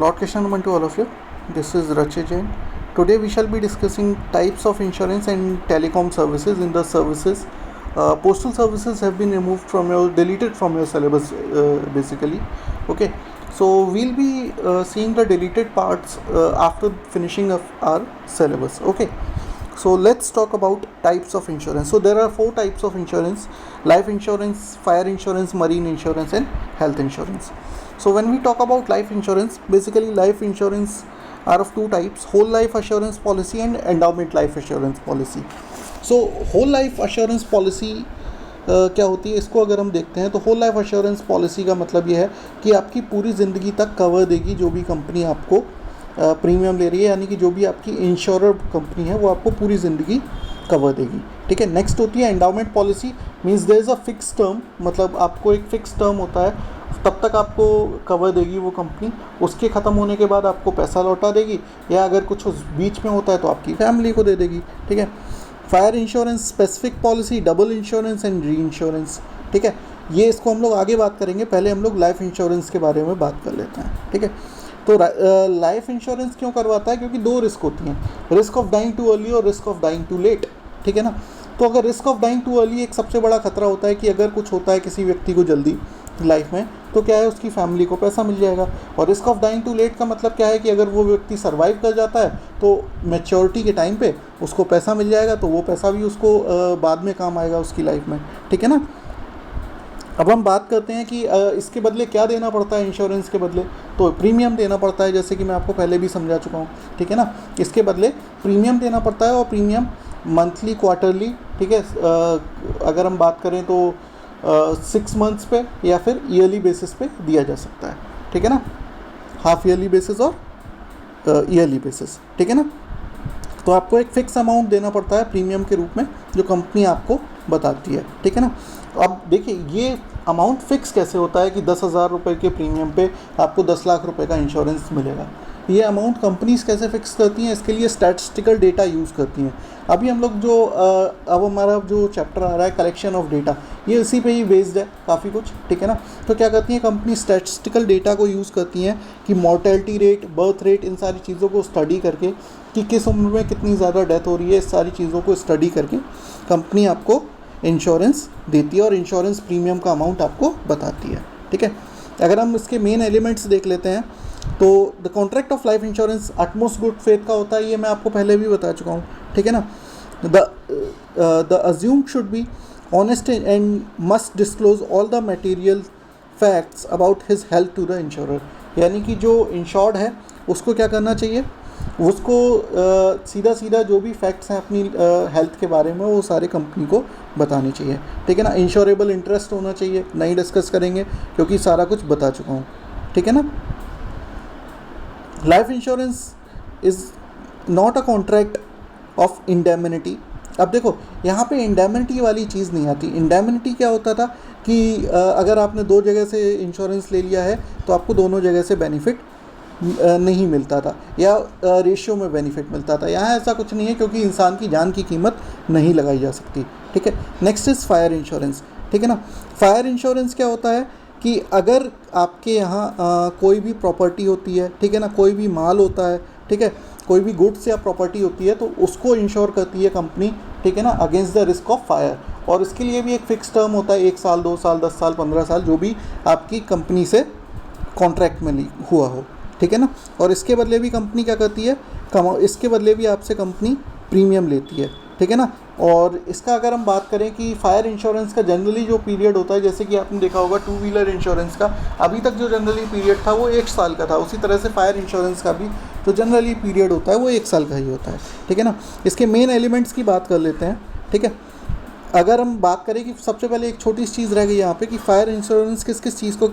Lord Krishnanaman to all of you. This is Rachi Jain. Today we shall be discussing types of insurance and telecom services. In the services, postal services have been removed from your, deleted from your syllabus basically. Okay, so we'll be seeing the deleted parts after finishing of our syllabus. Okay, so let's talk about types of insurance. So there are 4 types of insurance: life insurance, fire insurance, marine insurance, and health insurance. So when we talk about life insurance, basically life insurance are of 2 types: whole life assurance policy and endowment life assurance policy. So whole life assurance policy क्या होती है, इसको अगर हम देखते हैं तो whole life assurance policy का मतलब ये है कि आपकी पूरी ज़िंदगी तक कवर देगी जो भी कंपनी आपको प्रीमियम ले रही है, यानी कि जो भी आपकी इंश्योरर कंपनी है वो आपको पूरी ज़िंदगी कवर देगी. ठीक है. नेक्स्ट होती है endowment policy. Means there is a fix term, मतलब आपको एक फ़िक्स टर्म होता है, तब तक आपको कवर देगी वो कंपनी, उसके ख़त्म होने के बाद आपको पैसा लौटा देगी, या अगर कुछ उस बीच में होता है तो आपकी फैमिली को दे देगी. ठीक है. Fire insurance, specific policy, double insurance and re insurance. ठीक है. ये इसको हम लोग आगे बात करेंगे, पहले हम लोग लाइफ इंश्योरेंस के बारे में बात कर लेते हैं. ठीक है. तो लाइफ इंश्योरेंस क्यों करवाता है? क्योंकि 2 रिस्क होती हैं, risk of dying too early और risk of dying too late. ठीक है ना. तो अगर risk of dying too early, एक सबसे बड़ा खतरा होता है कि अगर कुछ होता है किसी व्यक्ति को जल्दी लाइफ में, तो क्या है, उसकी फैमिली को पैसा मिल जाएगा. और risk of dying too late का मतलब क्या है कि अगर वो व्यक्ति सर्वाइव कर जाता है तो मैच्योरिटी के टाइम पे उसको पैसा मिल जाएगा, तो वो पैसा भी उसको बाद में काम आएगा उसकी लाइफ में. ठीक है ना. अब हम बात करते हैं कि इसके बदले क्या देना पड़ता है. इंश्योरेंस के बदले तो प्रीमियम देना पड़ता है, जैसे कि मैं आपको पहले भी समझा चुका हूँ. ठीक है ना. इसके बदले प्रीमियम देना पड़ता है, और प्रीमियम मंथली, क्वार्टरली, ठीक है, अगर हम बात करें तो 6 मंथ्स पे या फिर ईयरली बेसिस पे दिया जा सकता है. ठीक है ना. हाफ ईयरली बेसिस और ईयरली बेसिस. ठीक है ना. तो आपको एक फ़िक्स अमाउंट देना पड़ता है प्रीमियम के रूप में, जो कंपनी आपको बताती है. ठीक है ना. अब देखिए ये अमाउंट फ़िक्स कैसे होता है कि 10,000 रुपये के प्रीमियम पे आपको 10 लाख रुपए का इंश्योरेंस मिलेगा. ये अमाउंट कंपनीज कैसे फ़िक्स करती हैं? इसके लिए स्टैटिस्टिकल डेटा यूज़ करती हैं. अभी हम लोग जो अब हमारा जो चैप्टर आ रहा है कलेक्शन ऑफ डेटा, ये इसी पे ही बेस्ड है काफ़ी कुछ. ठीक है ना. तो क्या करती हैं कंपनी, स्टैटिस्टिकल डेटा को यूज़ करती हैं कि मॉर्टेलिटी रेट, बर्थ रेट, इन सारी चीज़ों को स्टडी करके कि किस उम्र में कितनी ज़्यादा डेथ हो रही है, इस सारी चीज़ों को स्टडी करके कंपनी आपको इंश्योरेंस देती है और इंश्योरेंस प्रीमियम का अमाउंट आपको बताती है. ठीक है. अगर हम इसके मेन एलिमेंट्स देख लेते हैं तो the contract of life insurance utmost good faith का होता है, ये मैं आपको पहले भी बता चुका हूँ. ठीक है ना. The assume should be honest and must disclose all the material facts about his health to the insurer. यानी कि जो इंश्योर्ड है उसको क्या करना चाहिए, उसको सीधा सीधा जो भी फैक्ट्स हैं अपनी हेल्थ के बारे में वो सारे कंपनी को बताने चाहिए. ठीक है ना. इंश्योरेबल इंटरेस्ट होना चाहिए, नहीं डिस्कस करेंगे क्योंकि सारा कुछ बता चुका हूँ. ठीक है ना. Life insurance is not a contract of indemnity. अब देखो यहाँ पे इंडेमिनिटी वाली चीज़ नहीं आती. इंडेमिनिटी क्या होता था कि अगर आपने 2 जगह से इंश्योरेंस ले लिया है तो आपको दोनों जगह से बेनिफिट नहीं मिलता था, या रेशियो में बेनिफिट मिलता था. यहाँ ऐसा कुछ नहीं है, क्योंकि इंसान की जान की कीमत नहीं लगाई जा सकती. ठीक है. Next is fire insurance. ठीक है ना. फायर इंश्योरेंस क्या होता है कि अगर आपके यहाँ कोई भी प्रॉपर्टी होती है, ठीक है ना, कोई भी माल होता है, ठीक है, कोई भी गुड्स या प्रॉपर्टी होती है, तो उसको इंश्योर करती है कंपनी. ठीक है ना. Against the risk of fire. और इसके लिए भी एक फ़िक्स टर्म होता है, 1 साल, 2 साल, 10 साल, 15 साल, जो भी आपकी कंपनी से कॉन्ट्रैक्ट में हुआ हो. ठीक है ना. और इसके बदले भी कंपनी क्या करती है, इसके बदले भी आपसे कंपनी प्रीमियम लेती है. ठीक है ना. और इसका अगर हम बात करें कि फायर इंश्योरेंस का जनरली जो पीरियड होता है, जैसे कि आपने देखा होगा 2 व्हीलर इंश्योरेंस का अभी तक जो जनरली पीरियड था वो 1 साल का था, उसी तरह से फायर इंश्योरेंस का भी जो जनरली पीरियड होता है वो 1 साल का ही होता है. ठीक है ना. इसके मेन एलिमेंट्स की बात कर लेते हैं. ठीक है. अगर हम बात करें कि सबसे पहले एक छोटी सी चीज़ रह गई यहाँ पे कि फायर इंश्योरेंस किस किस चीज़ को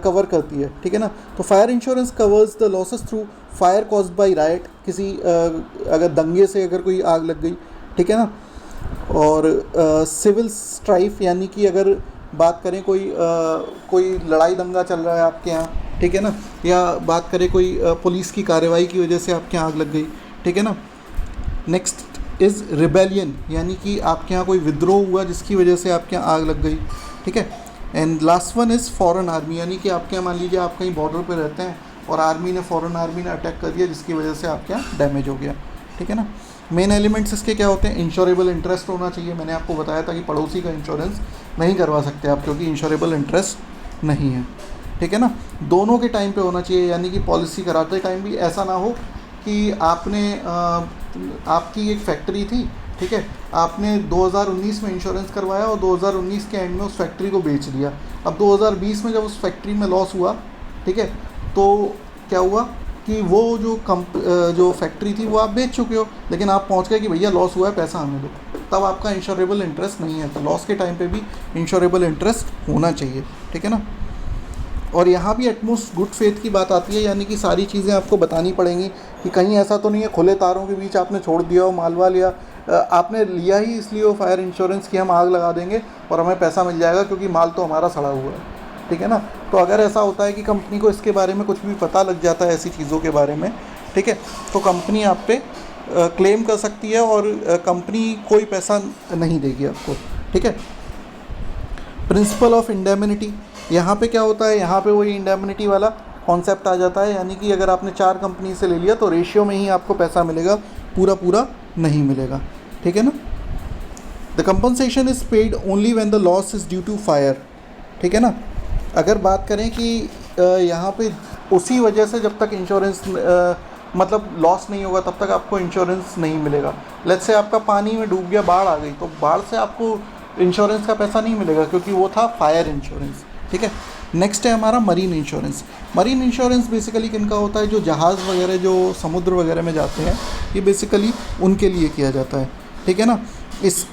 कवर करती है. ठीक है ना. तो fire insurance covers the losses through fire caused by right. किसी अगर दंगे से अगर कोई आग लग गई, ठीक है ना, और सिविल स्ट्राइफ, यानी कि अगर बात करें कोई लड़ाई दंगा चल रहा है आपके यहाँ, ठीक है ना, या बात करें कोई पुलिस की कार्रवाई की वजह से आपके यहाँ आग लग गई. ठीक है ना. नेक्स्ट इज़ रिबेलियन, यानी कि आपके यहाँ कोई विद्रोह हुआ जिसकी वजह से आपके यहाँ आग लग गई. ठीक है. And last one is foreign army, यानी कि आपके यहाँ मान लीजिए आप कहीं बॉर्डर पे रहते हैं और आर्मी ने, फॉरेन आर्मी ने अटैक कर दिया, जिसकी वजह से आपके यहाँ डैमेज हो गया, ठीक है ना। मेन एलिमेंट्स इसके क्या होते हैं, इंश्योरेबल इंटरेस्ट होना चाहिए। मैंने आपको बताया था कि पड़ोसी का इंश्योरेंस नहीं करवा सकते आप, क्योंकि इंश्योरेबल इंटरेस्ट नहीं है, ठीक है ना। दोनों के टाइम पे होना चाहिए, यानी कि पॉलिसी कराते टाइम भी ऐसा ना हो कि आपकी एक फैक्ट्री थी, ठीक है, आपने 2019 में इंश्योरेंस करवाया और 2019 के एंड में उस फैक्ट्री को बेच दिया। अब 2020 में जब उस फैक्ट्री में लॉस हुआ, ठीक है, तो क्या हुआ कि वो जो फैक्ट्री थी वो आप बेच चुके हो, लेकिन आप पहुंच गए कि भैया लॉस हुआ है, पैसा हमें दो, तब आपका इंश्योरेबल इंटरेस्ट नहीं है। तो लॉस के टाइम पे भी इंश्योरेबल इंटरेस्ट होना चाहिए, ठीक है ना। और यहाँ भी एटमोस्ट गुड फेथ की बात आती है, यानी कि सारी चीज़ें आपको बतानी पड़ेंगी कि कहीं ऐसा तो नहीं है खुले तारों के बीच आपने छोड़ दिया हो मालवा लिया, आपने लिया ही इसलिए वो फायर इंश्योरेंस की हम आग लगा देंगे और हमें पैसा मिल जाएगा क्योंकि माल तो हमारा सड़ा हुआ है, ठीक है ना। तो अगर ऐसा होता है कि कंपनी को इसके बारे में कुछ भी पता लग जाता है ऐसी चीज़ों के बारे में, ठीक है, तो कंपनी आप पे क्लेम कर सकती है और कंपनी कोई पैसा नहीं देगी आपको, ठीक है। प्रिंसिपल ऑफ इंडेमनिटी, यहाँ पे क्या होता है, यहाँ पे वही इंडेमनिटी वाला कॉन्सेप्ट आ जाता है, यानी कि अगर आपने 4 कंपनी से ले लिया तो रेशियो में ही आपको पैसा मिलेगा, पूरा पूरा नहीं मिलेगा, ठीक है ना। The compensation is paid only when the loss is due to fire, ठीक है ना। अगर बात करें कि यहाँ पे उसी वजह से जब तक इंश्योरेंस मतलब लॉस नहीं होगा तब तक आपको इंश्योरेंस नहीं मिलेगा। लेट्स से आपका पानी में डूब गया, बाढ़ आ गई, तो बाढ़ से आपको इंश्योरेंस का पैसा नहीं मिलेगा क्योंकि वो था फायर इंश्योरेंस, ठीक है। नेक्स्ट है हमारा marine insurance. Marine insurance basically किनका होता है, जो जहाज़ वगैरह जो समुद्र वगैरह में जाते हैं, ये बेसिकली उनके लिए किया जाता है, ठीक है ना। इस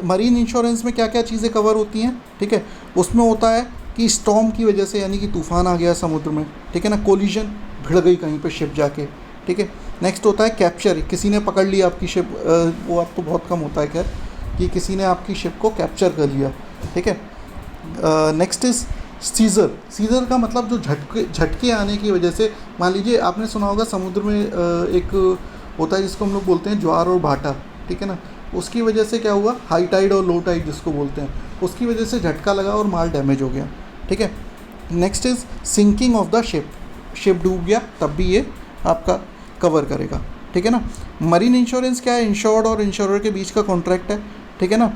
मरीन इंश्योरेंस में क्या क्या चीज़ें कवर होती हैं, ठीक है, उसमें होता है कि स्टॉर्म की वजह से, यानी कि तूफ़ान आ गया समुद्र में, ठीक है ना, कोलिजन, भिड़ गई कहीं पे शिप जाके, ठीक है। नेक्स्ट होता है कैप्चर, किसी ने पकड़ लिया आपकी शिप, वो अब तो बहुत कम होता है खैर, कि किसी ने आपकी शिप को कैप्चर कर लिया, ठीक है। Next is scissor. सीज़र का मतलब जो झटके आने की वजह से, मान लीजिए आपने सुना होगा समुद्र में एक होता है जिसको हम लोग बोलते हैं ज्वार और भाटा, ठीक है ना, उसकी वजह से क्या हुआ, हाई टाइड और लो टाइड जिसको बोलते हैं, उसकी वजह से झटका लगा और माल डैमेज हो गया, ठीक है। Next is sinking of the ship, ship डूब गया तब भी ये आपका कवर करेगा, ठीक है ना। मरीन इंश्योरेंस क्या है, इंश्योर्ड और इंश्योरर के बीच का कॉन्ट्रैक्ट है, ठीक है ना।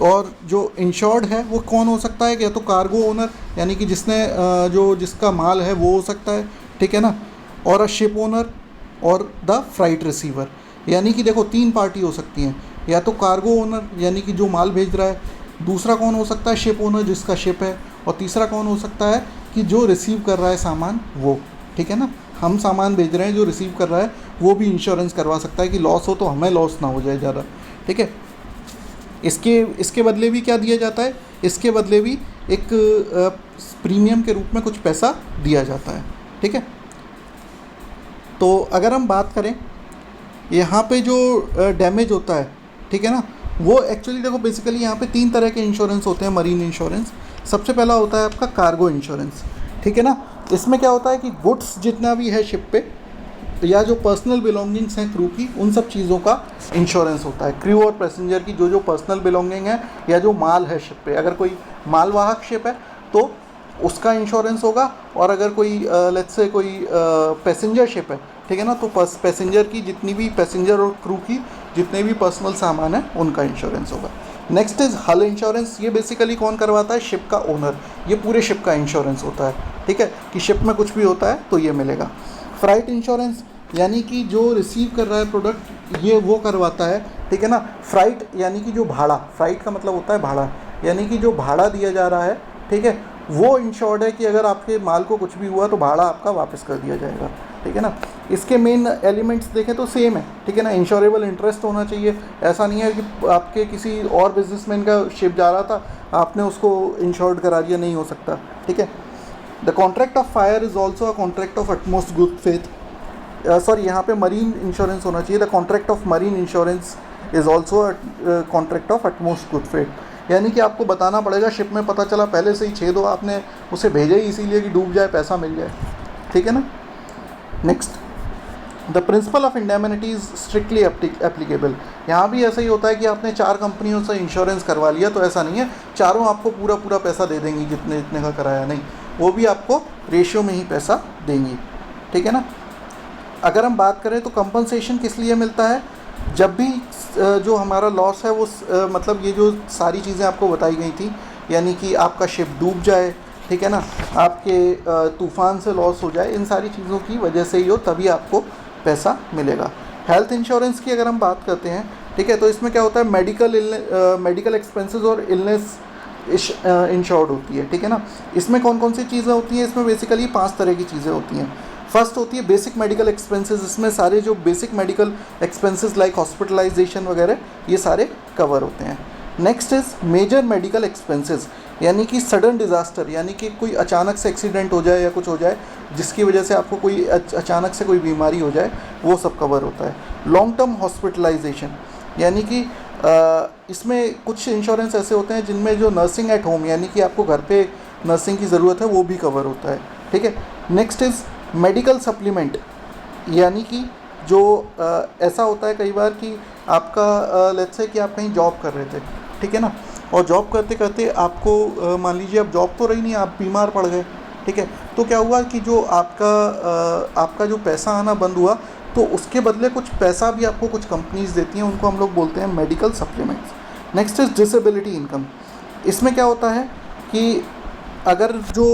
और जो इंश्योर्ड है वो कौन हो सकता है, या तो कार्गो ओनर, यानी कि जिसका माल है वो हो सकता है, ठीक है ना, और अ शिप ओनर और द फ्राइट रिसीवर, यानी कि देखो 3 पार्टी हो सकती हैं, या तो कार्गो ओनर यानी कि जो माल भेज रहा है, दूसरा कौन हो सकता है, शिप ओनर जिसका शिप है, और तीसरा कौन हो सकता है कि जो रिसीव कर रहा है सामान वो, ठीक है ना। हम सामान भेज रहे हैं, जो रिसीव कर रहा है वो भी इंश्योरेंस करवा सकता है कि लॉस हो तो हमें लॉस ना हो जाए ज़्यादा, ठीक है। इसके बदले भी क्या दिया जाता है, इसके बदले भी एक प्रीमियम के रूप में कुछ पैसा दिया जाता है, ठीक है। तो अगर हम बात करें यहाँ पे जो डैमेज होता है, ठीक है ना, वो एक्चुअली देखो बेसिकली यहाँ पे 3 तरह के इंश्योरेंस होते हैं मरीन इंश्योरेंस। सबसे पहला होता है आपका कार्गो इंश्योरेंस, ठीक है ना। इसमें क्या होता है कि गुड्स जितना भी है शिप पे, या जो पर्सनल बिलोंगिंग्स हैं क्रू की, उन सब चीज़ों का इंश्योरेंस होता है। क्रू और पैसेंजर की जो पर्सनल बिलोंगिंग है या जो माल है शिप पे, अगर कोई मालवाहक शिप है तो उसका इंश्योरेंस होगा, और अगर कोई लेट्स से कोई पैसेंजर शिप है, ठीक है ना, तो पैसेंजर की जितनी भी पैसेंजर और क्रू की जितने भी पर्सनल सामान है उनका इंश्योरेंस होगा। नेक्स्ट इज़ हल इंश्योरेंस। ये बेसिकली कौन करवाता है, शिप का ओनर, ये पूरे शिप का इंश्योरेंस होता है, ठीक है, कि शिप में कुछ भी होता है तो ये मिलेगा। फ्राइट इंश्योरेंस यानी कि जो रिसीव कर रहा है प्रोडक्ट, ये वो करवाता है, ठीक है ना। फ्राइट यानी कि जो भाड़ा, फ्राइट का मतलब होता है भाड़ा, यानी कि जो भाड़ा दिया जा रहा है, ठीक है, वो इंश्योर्ड है कि अगर आपके माल को कुछ भी हुआ तो भाड़ा आपका वापस कर दिया जाएगा, ठीक है ना। इसके मेन एलिमेंट्स देखें तो सेम है, ठीक है ना। इंश्योरेबल इंटरेस्ट होना चाहिए, ऐसा नहीं है कि आपके किसी और बिजनेसमैन का शिप जा रहा था आपने उसको इंश्योर्ड करा दिया, नहीं हो सकता, ठीक है। The contract of fire is also a contract of utmost good faith, sorry यहाँ पे मरीन इंश्योरेंस होना चाहिए। The contract of marine insurance is also contract of utmost good faith, यानी कि आपको बताना पड़ेगा, शिप में पता चला पहले से ही छेद हो, आपने उसे भेजा ही इसीलिए कि डूब जाए पैसा मिल जाए, ठीक है ना। Next, the principle of indemnity is strictly applicable. यहाँ भी ऐसा ही होता है कि आपने 4 कंपनियों से इंश्योरेंस करवा लिया तो ऐसा नहीं है चारों आपको पूरा पैसा दे देंगी जितने का कराया, नहीं, वो भी आपको रेशियो में ही पैसा देंगी, ठीक है ना। अगर हम बात करें तो कंपनसेशन किस लिए मिलता है, जब भी जो हमारा लॉस है वो मतलब ये जो सारी चीज़ें आपको बताई गई थी, यानी कि आपका शिप डूब जाए, ठीक है ना, आपके तूफ़ान से लॉस हो जाए, इन सारी चीज़ों की वजह से ही हो, तभी आपको पैसा मिलेगा। हेल्थ इंश्योरेंस की अगर हम बात करते हैं, ठीक है, तो इसमें क्या होता है, मेडिकल एक्सपेंसेस और इलनेस इंश्योर्ड होती है, ठीक है ना। इसमें कौन कौन सी चीज़ें होती हैं, इसमें बेसिकली 5 तरह की चीज़ें होती हैं। फर्स्ट होती है बेसिक मेडिकल एक्सपेंसेस, इसमें सारे जो basic medical expenses like hospitalisation वगैरह ये सारे कवर होते हैं। Next is major medical expenses, यानी कि सडन डिज़ास्टर, यानी कि कोई अचानक से एक्सीडेंट हो जाए या कुछ हो जाए जिसकी वजह से आपको कोई अचानक से कोई बीमारी हो जाए, वो सब कवर होता है। लॉन्ग टर्म हॉस्पिटलाइजेशन, यानी कि इसमें कुछ इंश्योरेंस ऐसे होते हैं जिनमें जो नर्सिंग एट होम, यानी कि आपको घर पे नर्सिंग की ज़रूरत है, वो भी कवर होता है, ठीक है। नेक्स्ट इज़ मेडिकल सप्लीमेंट, यानी कि जो ऐसा होता है कई बार कि आपका लेट्स से कि आप कहीं जॉब कर रहे थे, ठीक है ना, और जॉब करते करते आपको मान लीजिए अब जॉब तो रही नहीं, आप बीमार पड़ गए, ठीक है, तो क्या हुआ कि जो आपका जो पैसा आना बंद हुआ, तो उसके बदले कुछ पैसा भी आपको कुछ कंपनीज़ देती हैं, उनको हम लोग बोलते हैं medical supplements. Next is disability income, इसमें क्या होता है कि अगर जो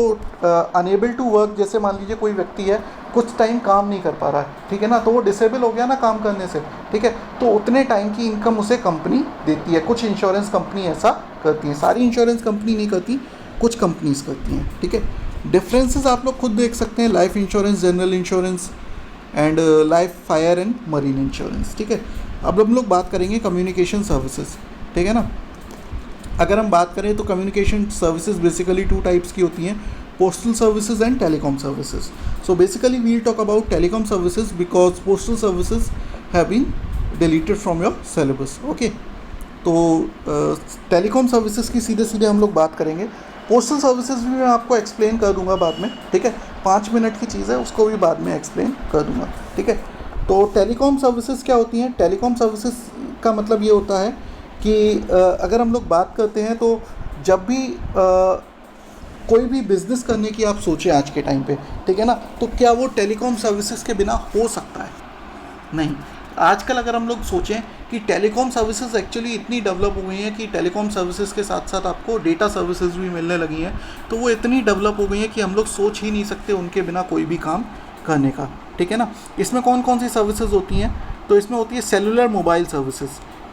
अनेबल टू वर्क, जैसे मान लीजिए कोई व्यक्ति है कुछ टाइम काम नहीं कर पा रहा है, ठीक है ना, तो वो डिसेबल हो गया ना काम करने से, ठीक है, तो उतने टाइम की इनकम उसे कंपनी देती है। कुछ इंश्योरेंस कंपनी ऐसा करती हैं, सारी इंश्योरेंस कंपनी नहीं करती, कुछ कंपनीज करती हैं, ठीक है। डिफरेंसेस आप लोग खुद देख सकते हैं, life insurance, general insurance and life, fire and marine insurance, ठीक है। अब हम लोग बात करेंगे कम्युनिकेशन सर्विसेज, ठीक है ना। अगर हम बात करें तो कम्युनिकेशन सर्विसेज बेसिकली 2 टाइप्स की होती हैं, postal services and telecom services. So basically we will talk about telecom services because postal services have been deleted from your syllabus, okay. तो टेलीकॉम सर्विसेज की सीधे सीधे हम लोग बात करेंगे। पोस्टल सर्विसेज भी मैं आपको एक्सप्लेन कर दूंगा बाद में, ठीक है, 5 मिनट की चीज़ है, उसको भी बाद में एक्सप्लेन कर दूंगा, ठीक है। तो टेलीकॉम सर्विसेज क्या होती हैं, टेलीकॉम सर्विसेज का मतलब ये होता है कि अगर हम लोग बात करते हैं तो जब भी कोई भी बिज़नेस करने की आप सोचें आज के टाइम पे, ठीक है ना, तो क्या वो टेलीकॉम सर्विसेज के बिना हो सकता है? नहीं। आजकल अगर हम लोग सोचें कि टेलीकॉम सर्विसेज एक्चुअली इतनी डेवलप हो गई हैं कि टेलीकॉम सर्विसेज के साथ साथ आपको डेटा सर्विसेज भी मिलने लगी हैं, तो वो इतनी डेवलप हो गई हैं कि हम लोग सोच ही नहीं सकते उनके बिना कोई भी काम करने का, ठीक है ना। इसमें कौन कौन सी सर्विसेज होती हैं, तो इसमें होती है सेलुलर मोबाइल सर्विसेज।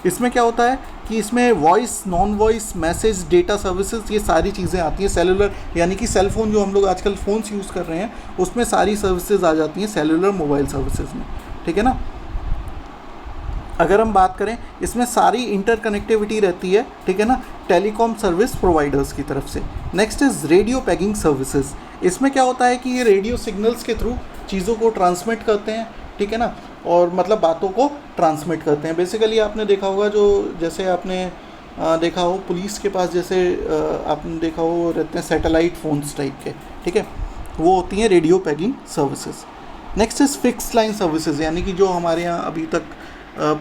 इसमें क्या होता है कि इसमें voice, non voice, message, data services, ये सारी चीज़ें आती हैं। सेलुलर यानी कि सेल फ़ोन, जो हम लोग आजकल फ़ोन्स यूज़ कर रहे हैं, उसमें सारी सर्विसेज आ जाती हैं सेलुलर मोबाइल सर्विसेज में, ठीक है ना। अगर हम बात करें, इसमें सारी इंटरकनेक्टिविटी रहती है, ठीक है ना, टेलीकॉम सर्विस प्रोवाइडर्स की तरफ से। Next is radio paging services. इसमें क्या होता है कि ये रेडियो सिग्नल्स के थ्रू चीज़ों को ट्रांसमिट करते हैं, ठीक है ना, और मतलब बातों को ट्रांसमिट करते हैं। बेसिकली आपने देखा होगा, जो जैसे आपने देखा हो पुलिस के पास, जैसे आपने देखा हो रहते हैं सैटेलाइट फ़ोन्स टाइप के, ठीक है, वो होती हैं radio paging services. Next is fix line services, यानी कि जो हमारे यहाँ अभी तक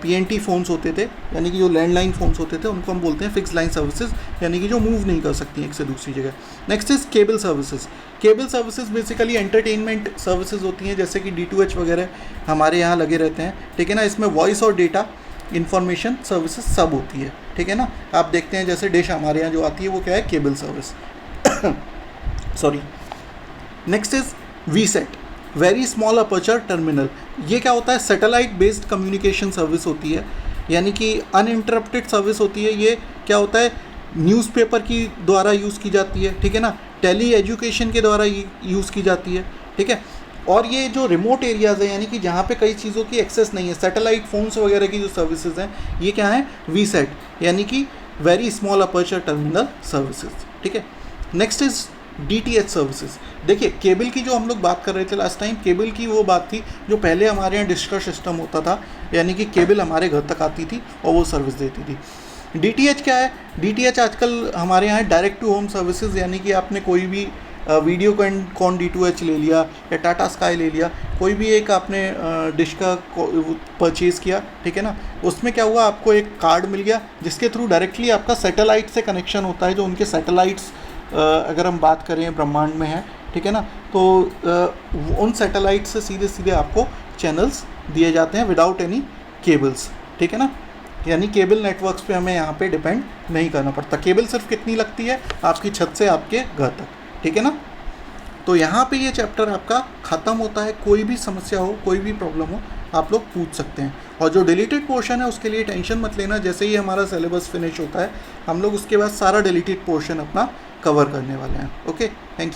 PNT फ़ोन्स होते थे, यानी कि जो लैंडलाइन फ़ोन्स होते थे, उनको हम बोलते हैं फिक्स लाइन सर्विसेज, यानी कि जो मूव नहीं कर सकती एक से दूसरी जगह। Next is cable services. Cable services basically entertainment services होती हैं, जैसे कि DTH वगैरह हमारे यहाँ लगे रहते हैं, ठीक है ना। इसमें वॉइस और डेटा इन्फॉर्मेशन सर्विसेज सब होती है, ठीक है ना। आप देखते हैं जैसे डिश हमारे यहाँ जो आती है वो क्या है, cable service sorry. Next is VSAT, very small aperture terminal. ये क्या होता है, सैटेलाइट बेस्ड कम्युनिकेशन सर्विस होती है, यानी कि अनइंटरप्टेड सर्विस होती है। ये क्या होता है, न्यूज़पेपर की द्वारा यूज़ की जाती है, ठीक है ना, टेली एजुकेशन के द्वारा यूज़ की जाती है, ठीक है। और ये जो रिमोट एरियाज़ है, यानी कि जहाँ पे कई चीज़ों की एक्सेस नहीं है, सैटेलाइट फ़ोन्स वगैरह की जो सर्विसेज हैं, ये क्या है, VSAT, यानी कि very small aperture terminal services, ठीक है। Next is DTH services. देखिए, केबल की जो हम लोग बात कर रहे थे लास्ट टाइम, केबल की वो बात थी जो पहले हमारे यहाँ डिश का सिस्टम होता था, यानी कि केबल हमारे घर तक आती थी और वो सर्विस देती थी। DTH क्या है, DTH आजकल हमारे यहाँ डायरेक्ट टू होम सर्विसेज, यानी कि आपने कोई भी वीडियोकॉन D2H ले लिया या टाटा स्काई ले लिया, कोई भी एक आपने डिश का परचेज़ किया, ठीक है ना, उसमें क्या हुआ, आपको एक कार्ड मिल गया जिसके थ्रू डायरेक्टली आपका सैटेलाइट से कनेक्शन होता है। जो उनके सैटेलाइट्स अगर हम बात करें ब्रह्मांड में है, ठीक है ना। तो उन सैटेलाइट से सीधे सीधे आपको चैनल्स दिए जाते हैं विदाउट एनी केबल्स, ठीक है ना। यानी केबल नेटवर्क्स पे हमें यहाँ पे डिपेंड नहीं करना पड़ता। केबल सिर्फ कितनी लगती है, आपकी छत से आपके घर तक, ठीक है ना। तो यहाँ पे ये चैप्टर आपका ख़त्म होता है। कोई भी समस्या हो, कोई भी प्रॉब्लम हो, आप लोग पूछ सकते हैं। और जो डिलीटेड पोर्शन है उसके लिए टेंशन मत लेना, जैसे ही हमारा सिलेबस फिनिश होता है हम लोग उसके बाद सारा डिलीटेड पोर्शन अपना कवर करने वाले हैं। Okay, thank you.